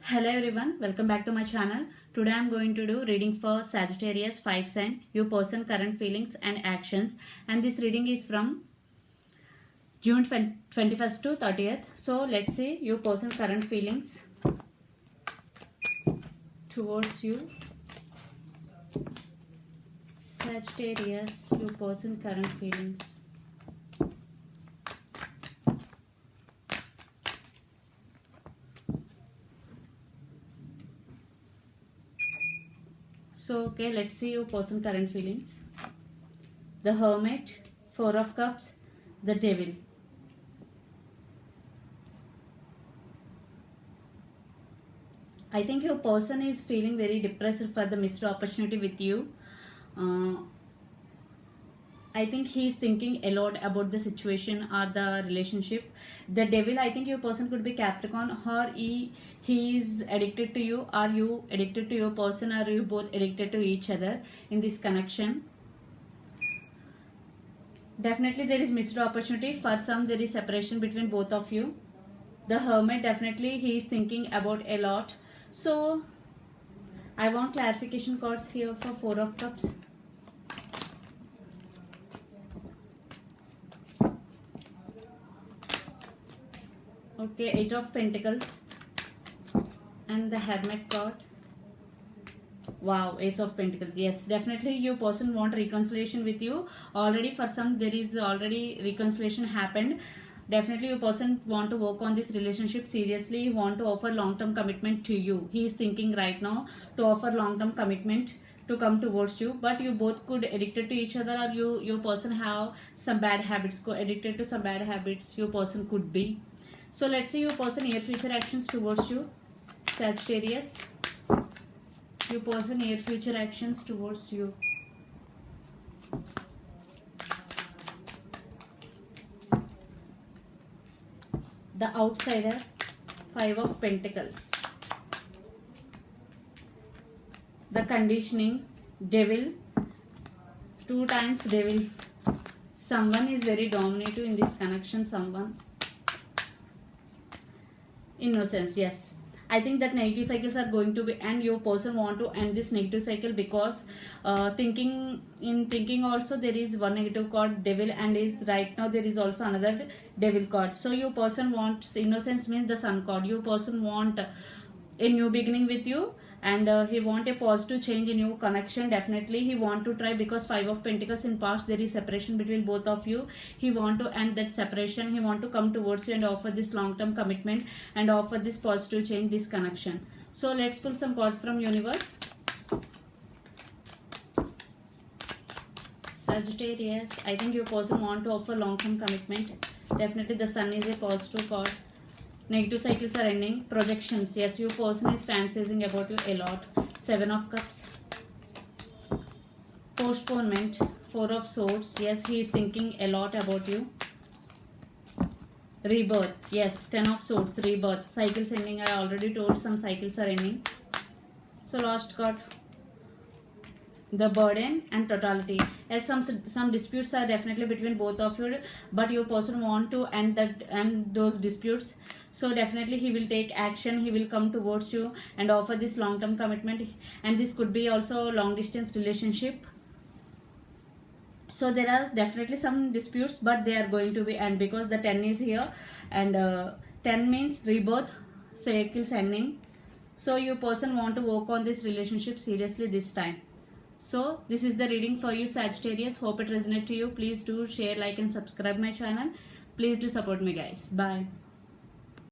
Hello everyone, welcome back to my channel. Today I am going to do reading for Sagittarius 5 sign, your person, current feelings and actions, and this reading is from June 21st to 30th. So let's see your person, current feelings towards you. Sagittarius, your person, current feelings. So, okay, let's see your person, current feelings. The Hermit, Four of Cups, the Devil. I think your person is feeling very depressed for the missed opportunity with you. I think he is thinking a lot about the situation or the relationship. The Devil, I think your person could be Capricorn, or he is addicted to you, or you addicted to your person, or you both addicted to each other in this connection. Definitely there is missed opportunity. For some there is separation between both of you. The Hermit, definitely he is thinking about a lot. So I want clarification cards here for Four of Cups. Okay, Eight of Pentacles and the Hermit card. Wow, Ace of Pentacles. Yes, definitely your person want reconciliation with you. Already for some there is already reconciliation happened. Definitely your person want to work on this relationship seriously. He want to offer long-term commitment to you. He is thinking right now to offer long-term commitment to come towards you, but you both could addicted to each other, or your person have some bad habits, addicted to some bad habits your person could be. So let's see your person near future actions towards you, Sagittarius. Your person near future actions towards you. The Outsider, Five of Pentacles. The Conditioning, Devil, two times Devil. Someone is very dominative in this connection, someone. Innocence, yes. I think that negative cycles are going to be, and your person want to end this negative cycle because thinking also there is one negative card, Devil, and is right now there is also another Devil card. So your person wants, innocence means the Sun card. Your person want a new beginning with you, and he want a positive change in your connection. Definitely he want to try, because Five of Pentacles, in past there is separation between both of you. He want to end that separation. He want to come towards you and offer this long-term commitment and offer this positive change, this connection. So let's pull some cards from universe. Sagittarius, I think your person want to offer long-term commitment. Definitely the Sun is a positive card. Negative cycles are ending. Projections, yes, your person is fantasizing about you a lot. Seven of Cups. Postponement, Four of Swords, yes, he is thinking a lot about you. Rebirth, yes, Ten of Swords, rebirth. Cycles ending, I already told some cycles are ending. So last card, the Burden and Totality. As some disputes are definitely between both of you, but your person want to end those disputes. So definitely he will take action. He will come towards you and offer this long-term commitment, and this could be also a long-distance relationship. So there are definitely some disputes, but they are going to be end because the 10 is here, and 10 means rebirth, cycles ending. So your person want to work on this relationship seriously this time. So this is the reading for you, Sagittarius. Hope it resonates to you. Please do share, like and subscribe my channel. Please do support me, guys. Bye.